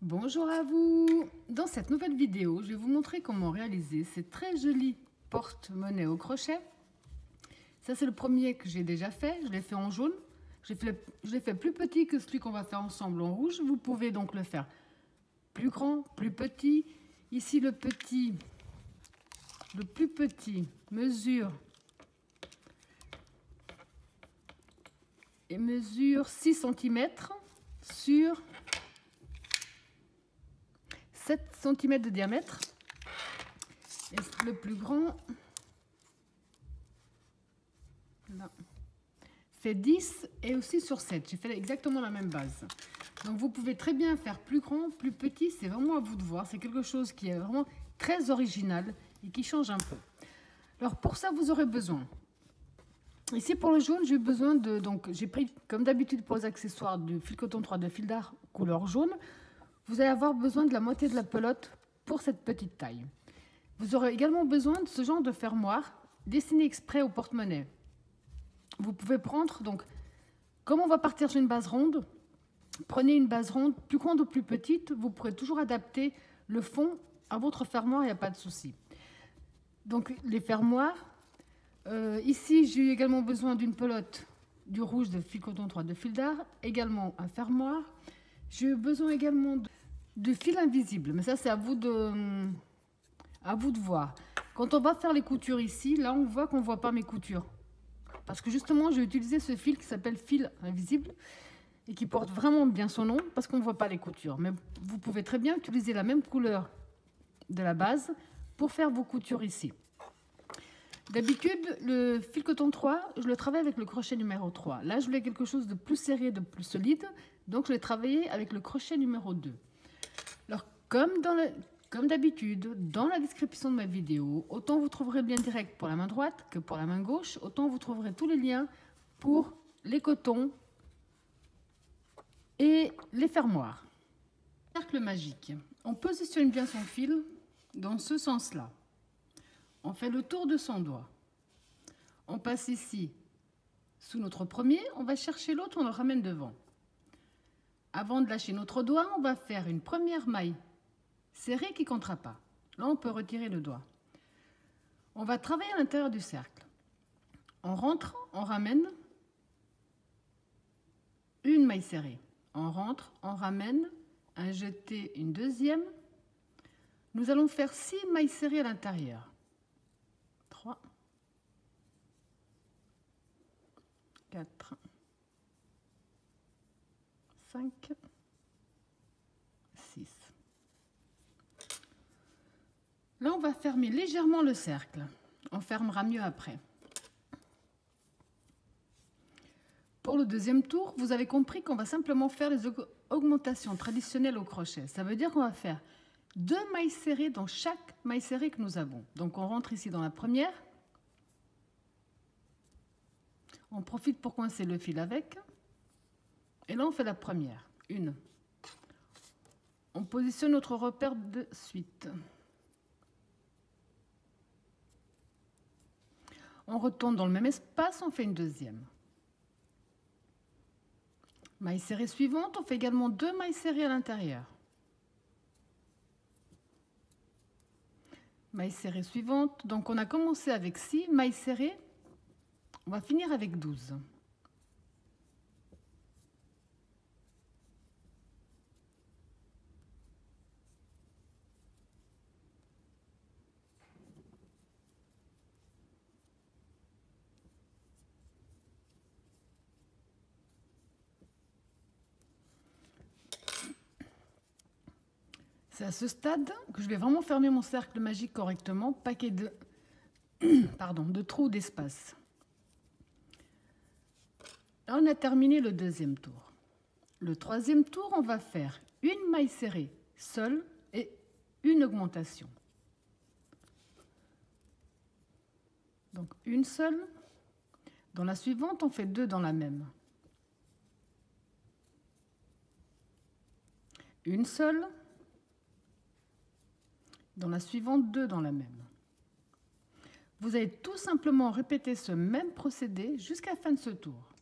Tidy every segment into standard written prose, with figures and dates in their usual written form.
Bonjour à vous! Dans cette nouvelle vidéo, je vais vous montrer comment réaliser ces très jolis porte-monnaie au crochet. Ça, c'est le premier que j'ai déjà fait. Je l'ai fait en jaune. Je l'ai fait plus petit que celui qu'on va faire ensemble en rouge. Vous pouvez donc le faire plus grand, plus petit. Ici, le plus petit mesure 6 cm sur 7 cm de diamètre. Et le plus grand fait 10 et aussi sur 7. J'ai fait exactement la même base. Donc vous pouvez très bien faire plus grand, plus petit. C'est vraiment à vous de voir. C'est quelque chose qui est vraiment très original et qui change un peu. Alors pour ça, vous aurez besoin. Ici pour le jaune, j'ai besoin de... Donc j'ai pris comme d'habitude pour les accessoires du fil coton 3 de fil d'art couleur jaune. Vous allez avoir besoin de la moitié de la pelote pour cette petite taille. Vous aurez également besoin de ce genre de fermoir dessiné exprès au porte-monnaie. Vous pouvez prendre, donc, comme on va partir sur une base ronde, prenez une base ronde, plus grande ou plus petite, vous pourrez toujours adapter le fond à votre fermoir, il n'y a pas de souci. Donc les fermoirs, ici j'ai également besoin d'une pelote du rouge de fil coton 3 de fil d'art, également un fermoir. J'ai besoin également de fil invisible, mais ça c'est à vous de voir. Quand on va faire les coutures ici, là on voit qu'on ne voit pas mes coutures. Parce que justement j'ai utilisé ce fil qui s'appelle fil invisible et qui porte vraiment bien son nom parce qu'on ne voit pas les coutures. Mais vous pouvez très bien utiliser la même couleur de la base pour faire vos coutures ici. D'habitude, le fil coton 3, je le travaille avec le crochet numéro 3. Là, je voulais quelque chose de plus serré, de plus solide. Donc, je l'ai travaillé avec le crochet numéro 2. Alors, comme d'habitude, dans la description de ma vidéo, autant vous trouverez le lien direct pour la main droite que pour la main gauche, autant vous trouverez tous les liens pour les cotons et les fermoirs. Cercle magique. On positionne bien son fil dans ce sens-là. On fait le tour de son doigt. On passe ici sous notre premier, on va chercher l'autre, on le ramène devant. Avant de lâcher notre doigt, on va faire une première maille serrée qui ne comptera pas. Là, on peut retirer le doigt. On va travailler à l'intérieur du cercle. On rentre, on ramène une maille serrée. On rentre, on ramène, un jeté, une deuxième. Nous allons faire 6 mailles serrées à l'intérieur. 3, 4, 5, 6. Là, on va fermer légèrement le cercle. On fermera mieux après. Pour le deuxième tour, vous avez compris qu'on va simplement faire les augmentations traditionnelles au crochet. Ça veut dire qu'on va faire 2 mailles serrées dans chaque maille serrée que nous avons. Donc on rentre ici dans la première. On profite pour coincer le fil avec. Et là on fait la première. Une. On positionne notre repère de suite. On retourne dans le même espace, on fait une deuxième. Maille serrée suivante, on fait également 2 mailles serrées à l'intérieur. Maille serrée suivante, donc on a commencé avec 6 mailles serrées, on va finir avec 12. C'est à ce stade que je vais vraiment fermer mon cercle magique correctement, pas qu'il y ait de trous d'espace. Là, on a terminé le deuxième tour. Le troisième tour, on va faire une maille serrée seule et une augmentation. Donc une seule. Dans la suivante, on fait 2 dans la même. Une seule. Dans la suivante, 2 dans la même. Vous allez tout simplement répéter ce même procédé jusqu'à la fin de ce tour.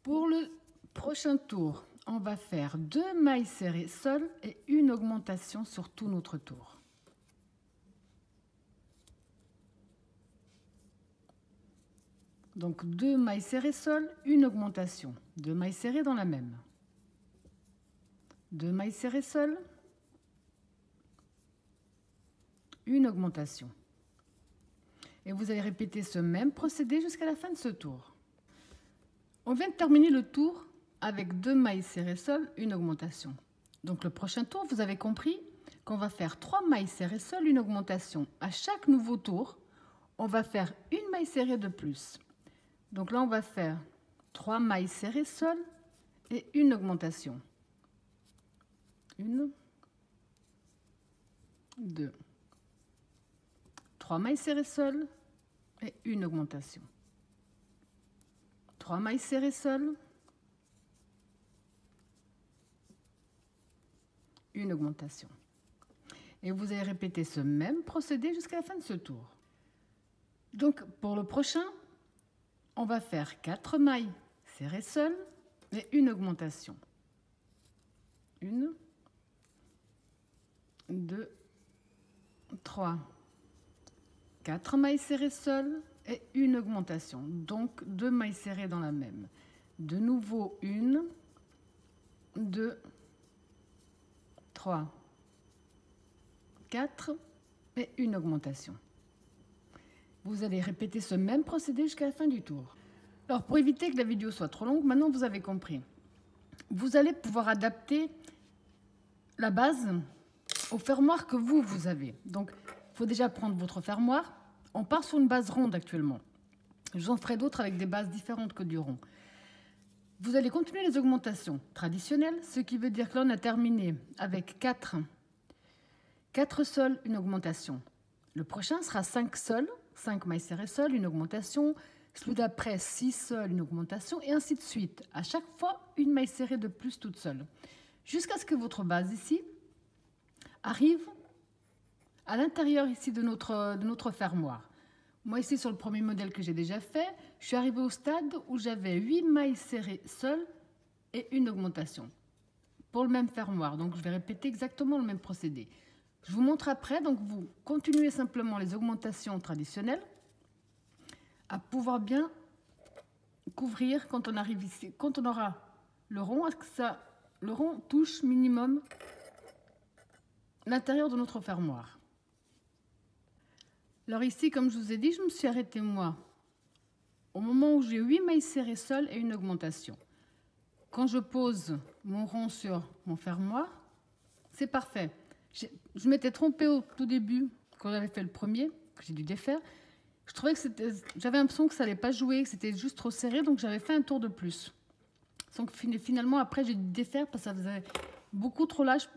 Pour le prochain tour, on va faire 2 mailles serrées seules et une augmentation sur tout notre tour. Donc 2 mailles serrées seules, une augmentation. 2 mailles serrées dans la même. 2 mailles serrées seules, une augmentation. Et vous allez répéter ce même procédé jusqu'à la fin de ce tour. On vient de terminer le tour avec 2 mailles serrées seules, une augmentation. Donc le prochain tour, vous avez compris qu'on va faire 3 mailles serrées seules, une augmentation. À chaque nouveau tour, on va faire une maille serrée de plus. Donc là, on va faire 3 mailles serrées seules et une augmentation. 1, 2, 3 mailles serrées seules et une augmentation. 3 mailles serrées seules, une augmentation. Et vous allez répéter ce même procédé jusqu'à la fin de ce tour. Donc pour le prochain, on va faire 4 mailles serrées seules et une augmentation. 1, 2, 3, 4 mailles serrées seules et une augmentation. Donc 2 mailles serrées dans la même. De nouveau 1, 2, 3, 4 et une augmentation. Vous allez répéter ce même procédé jusqu'à la fin du tour. Alors pour éviter que la vidéo soit trop longue, maintenant vous avez compris. Vous allez pouvoir adapter la base au fermoir que vous avez. Donc il faut déjà prendre votre fermoir. On part sur une base ronde actuellement. Je vous en ferai d'autres avec des bases différentes que du rond. Vous allez continuer les augmentations traditionnelles, ce qui veut dire que là on a terminé avec 4 sols, une augmentation. Le prochain sera 5 sols, 5 mailles serrées seules, une augmentation. Celui d'après 6 sols, une augmentation, et ainsi de suite. À chaque fois, une maille serrée de plus toute seule. Jusqu'à ce que votre base ici arrive à l'intérieur ici de notre fermoir. Moi ici sur le premier modèle que j'ai déjà fait, je suis arrivée au stade où j'avais 8 mailles serrées seules et une augmentation pour le même fermoir. Donc je vais répéter exactement le même procédé. Je vous montre après, donc vous continuez simplement les augmentations traditionnelles à pouvoir bien couvrir quand on arrive ici, quand on aura le rond, à ce que le rond touche minimum l'intérieur de notre fermoir. Alors ici, comme je vous ai dit, je me suis arrêtée moi au moment où j'ai 8 mailles serrées seules et une augmentation. Quand je pose mon rond sur mon fermoir, c'est parfait. Je m'étais trompée au tout début quand j'avais fait le premier, que j'ai dû défaire. Je trouvais que j'avais l'impression que ça n'allait pas jouer, que c'était juste trop serré, donc j'avais fait un tour de plus. Donc finalement, après, j'ai dû défaire parce que ça faisait beaucoup trop large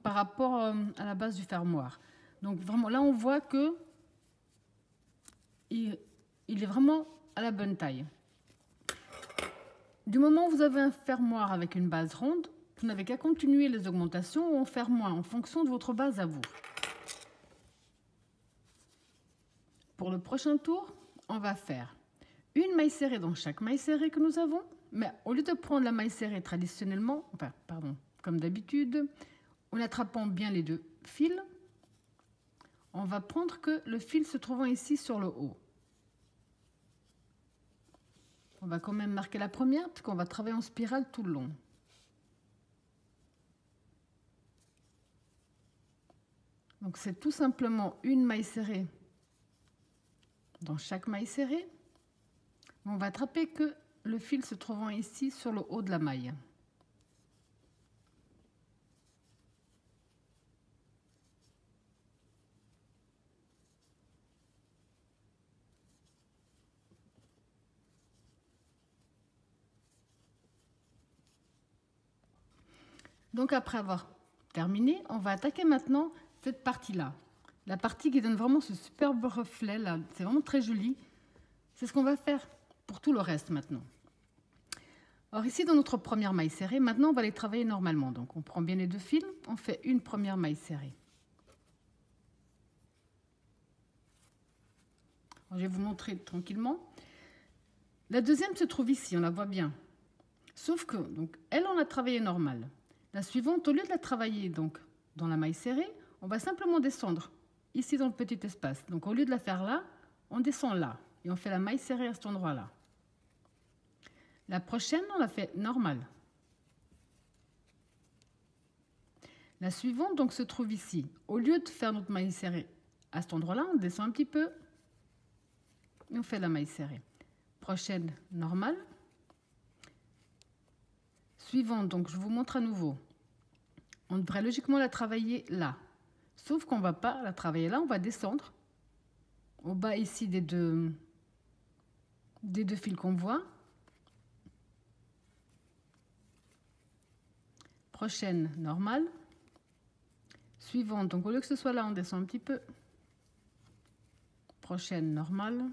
par rapport à la base du fermoir. Donc vraiment, là, on voit que il est vraiment à la bonne taille. Du moment où vous avez un fermoir avec une base ronde, vous n'avez qu'à continuer les augmentations ou en faire moins en fonction de votre base à vous. Pour le prochain tour, on va faire une maille serrée dans chaque maille serrée que nous avons, mais au lieu de prendre la maille serrée traditionnellement, comme d'habitude, en attrapant bien les deux fils, on va prendre que le fil se trouvant ici sur le haut. On va quand même marquer la première, parce qu'on va travailler en spirale tout le long. Donc c'est tout simplement une maille serrée dans chaque maille serrée. On va attraper que le fil se trouvant ici sur le haut de la maille. Donc après avoir terminé, on va attaquer maintenant cette partie-là. La partie qui donne vraiment ce superbe reflet là, c'est vraiment très joli. C'est ce qu'on va faire pour tout le reste maintenant. Alors ici dans notre première maille serrée, maintenant on va les travailler normalement. Donc on prend bien les deux fils, on fait une première maille serrée. Alors, je vais vous montrer tranquillement. La deuxième se trouve ici, on la voit bien. Sauf que, donc, elle, on a travaillé normal. La suivante, au lieu de la travailler donc dans la maille serrée, on va simplement descendre ici dans le petit espace. Donc, au lieu de la faire là, on descend là. Et on fait la maille serrée à cet endroit-là. La prochaine, on la fait normale. La suivante, donc, se trouve ici. Au lieu de faire notre maille serrée à cet endroit-là, on descend un petit peu. Et on fait la maille serrée. Prochaine, normale. Suivante, donc, je vous montre à nouveau. On devrait logiquement la travailler là. Sauf qu'on ne va pas la travailler là, on va descendre au bas ici des deux fils qu'on voit. Prochaine, normale. Suivante, donc au lieu que ce soit là, on descend un petit peu. Prochaine, normale.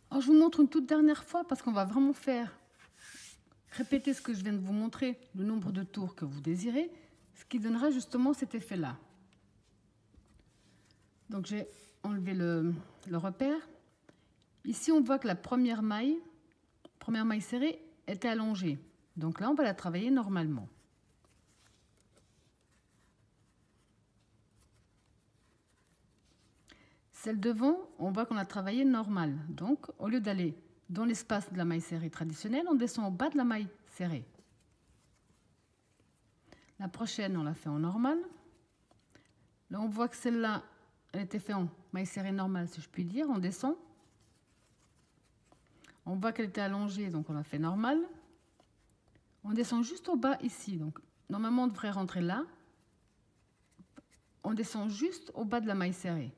Alors, je vous montre une toute dernière fois parce qu'on va vraiment faire répéter ce que je viens de vous montrer, le nombre de tours que vous désirez, ce qui donnera justement cet effet-là. Donc, j'ai enlevé le repère. Ici, on voit que la première maille serrée était allongée. Donc là, on va la travailler normalement. Celle devant, on voit qu'on a travaillé normal. Donc, au lieu d'aller dans l'espace de la maille serrée traditionnelle, on descend au bas de la maille serrée. La prochaine, on l'a fait en normal. Là, on voit que celle-là, elle était faite en maille serrée normale, si je puis dire. On descend. On voit qu'elle était allongée, donc on l'a fait normal. On descend juste au bas ici. Donc, normalement, on devrait rentrer là. On descend juste au bas de la maille serrée.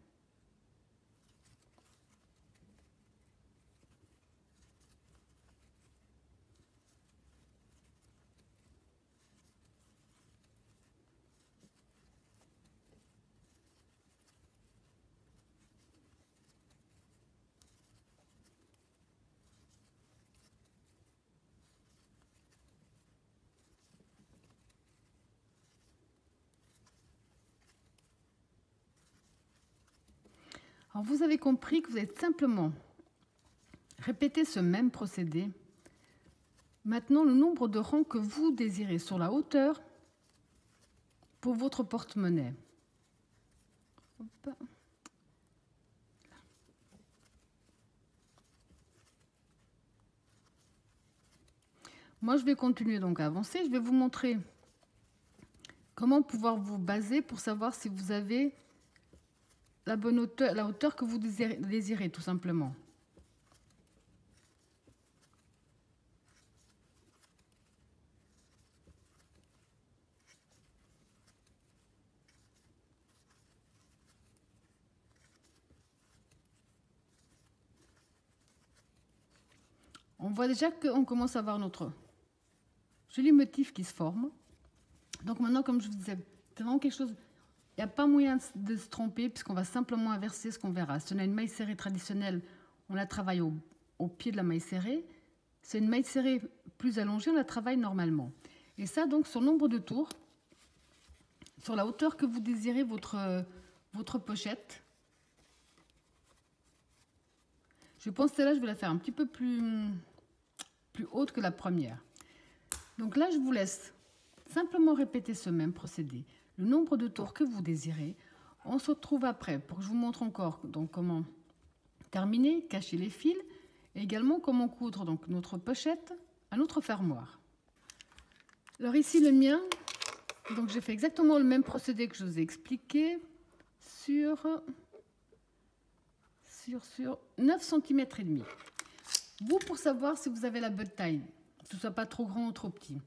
Alors, vous avez compris que vous allez simplement répéter ce même procédé. Maintenant, le nombre de rangs que vous désirez sur la hauteur pour votre porte-monnaie. Moi, je vais continuer donc à avancer. Je vais vous montrer comment pouvoir vous baser pour savoir si vous avez la bonne hauteur, la hauteur que vous désirez tout simplement. On voit déjà qu'on commence à voir notre joli motif qui se forme. Donc maintenant, comme je vous disais, c'est vraiment quelque chose... Il n'y a pas moyen de se tromper puisqu'on va simplement inverser ce qu'on verra. Si on a une maille serrée traditionnelle, on la travaille au pied de la maille serrée. Si c'est une maille serrée plus allongée, on la travaille normalement. Et ça, donc, sur le nombre de tours, sur la hauteur que vous désirez votre pochette. Je pense que celle-là, je vais la faire un petit peu plus haute que la première. Donc là, je vous laisse simplement répéter ce même procédé. Le nombre de tours que vous désirez. On se retrouve après pour que je vous montre encore donc, comment terminer, cacher les fils et également comment coudre donc, notre pochette à notre fermoir. Alors ici le mien, donc j'ai fait exactement le même procédé que je vous ai expliqué sur sur 9 cm et demi. Vous, pour savoir si vous avez la bonne taille, que ce soit pas trop grand ou trop petit.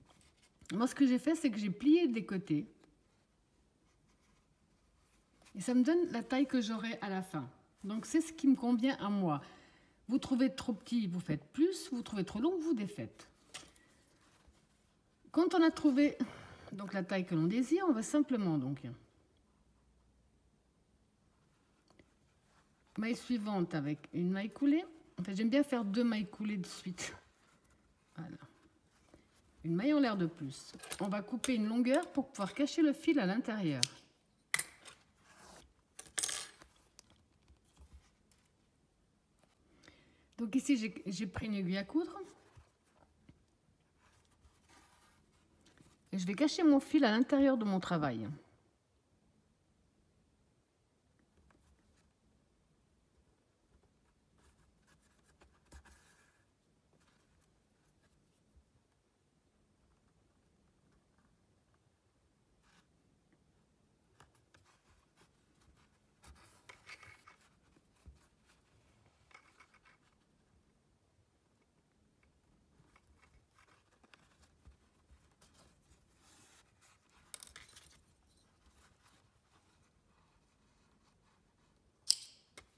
Moi, ce que j'ai fait, c'est que j'ai plié des côtés. Et ça me donne la taille que j'aurai à la fin. Donc, c'est ce qui me convient à moi. Vous trouvez trop petit, vous faites plus. Vous trouvez trop long, vous défaites. Quand on a trouvé donc la taille que l'on désire, on va simplement donc maille suivante avec une maille coulée. En fait, j'aime bien faire 2 mailles coulées de suite. Voilà. Une maille en l'air de plus. On va couper une longueur pour pouvoir cacher le fil à l'intérieur. Donc ici, j'ai pris une aiguille à coudre. Et je vais cacher mon fil à l'intérieur de mon travail.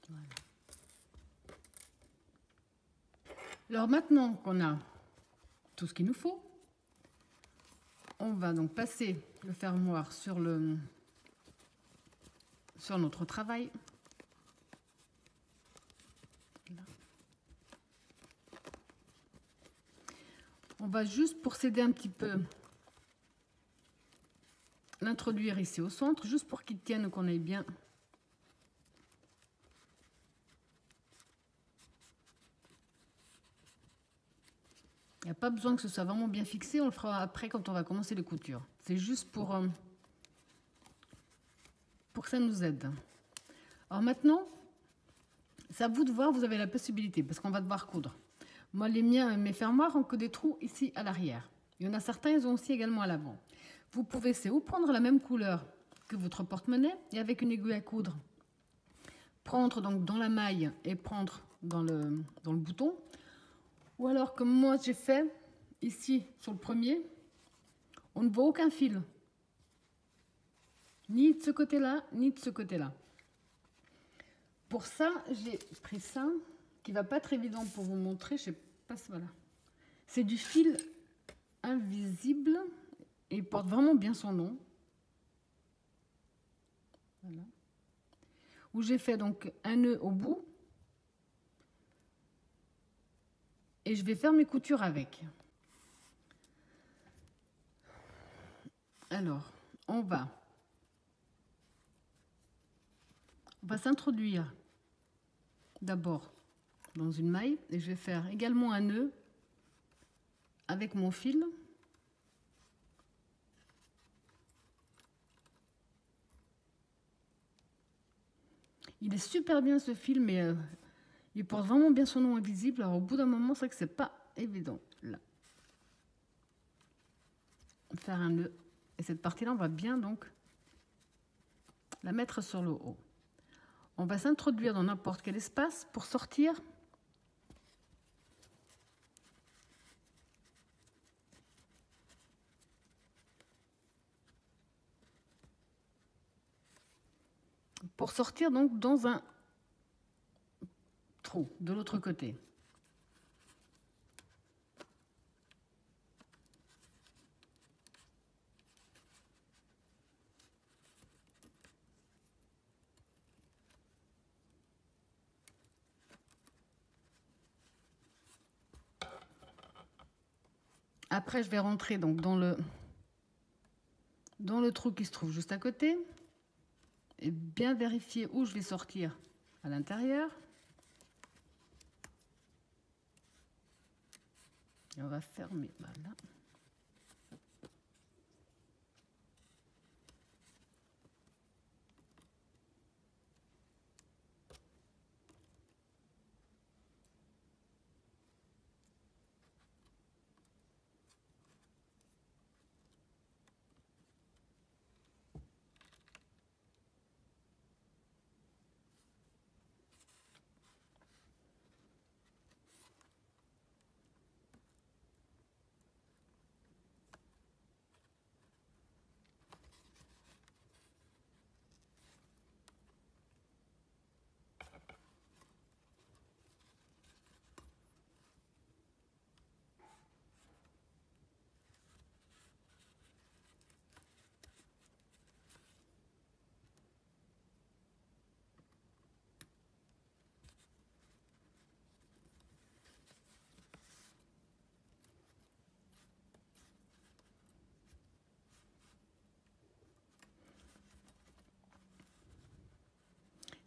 Voilà. Alors maintenant qu'on a tout ce qu'il nous faut, on va donc passer le fermoir sur notre travail. Là. On va juste, pour s'aider un petit peu, l'introduire ici au centre, juste pour qu'il tienne, qu'on ait bien. Il n'y a pas besoin que ce soit vraiment bien fixé, on le fera après quand on va commencer les coutures. C'est juste pour que ça nous aide. Alors maintenant, c'est à vous de voir, vous avez la possibilité, parce qu'on va devoir coudre. Moi, les miens, mes fermoirs ont que des trous ici à l'arrière. Il y en a certains, ils ont aussi également à l'avant. Vous pouvez, c'est ou prendre la même couleur que votre porte-monnaie, et avec une aiguille à coudre, prendre donc dans la maille et prendre dans le bouton. Ou alors, comme moi j'ai fait, ici, sur le premier, on ne voit aucun fil. Ni de ce côté-là, ni de ce côté-là. Pour ça, j'ai pris ça, qui va pas être évident pour vous montrer. Je sais pas, voilà. C'est du fil invisible, et il porte vraiment bien son nom. Voilà. Où j'ai fait donc un nœud au bout. Et je vais faire mes coutures avec. Alors, on va s'introduire d'abord dans une maille et je vais faire également un nœud avec mon fil. Il est super bien ce fil, mais il porte vraiment bien son nom invisible. Alors au bout d'un moment, c'est vrai que c'est pas évident. Là, faire un nœud. Et cette partie-là, on va bien donc la mettre sur le haut. On va s'introduire dans n'importe quel espace pour sortir. Pour sortir donc dans un trou de l'autre côté. Après, je vais rentrer donc dans le trou qui se trouve juste à côté et bien vérifier où je vais sortir à l'intérieur. Et on va fermer, voilà.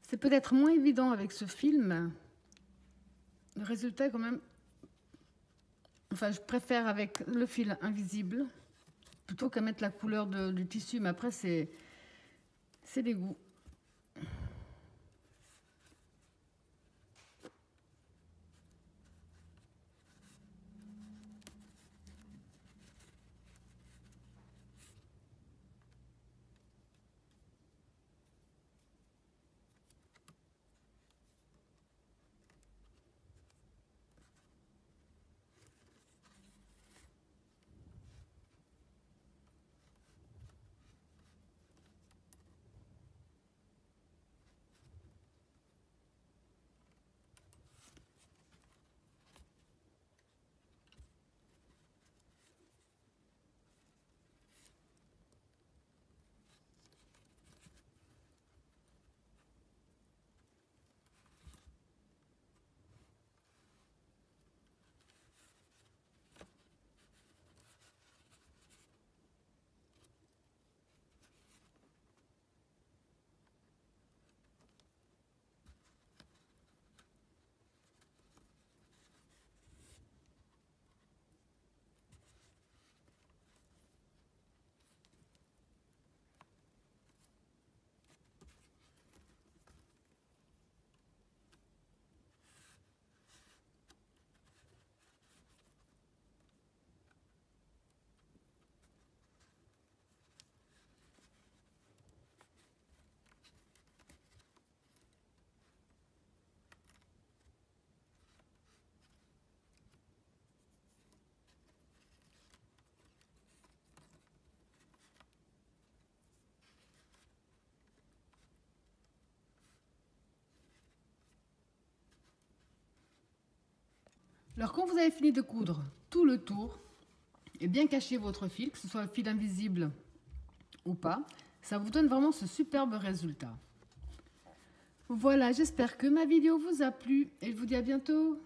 C'est peut-être moins évident avec ce film. Le résultat est quand même... Enfin, je préfère avec le fil invisible plutôt qu'à mettre la couleur du tissu. Mais après, c'est des goûts. Alors, quand vous avez fini de coudre tout le tour, et bien cacher votre fil, que ce soit un fil invisible ou pas, ça vous donne vraiment ce superbe résultat. Voilà, j'espère que ma vidéo vous a plu et je vous dis à bientôt.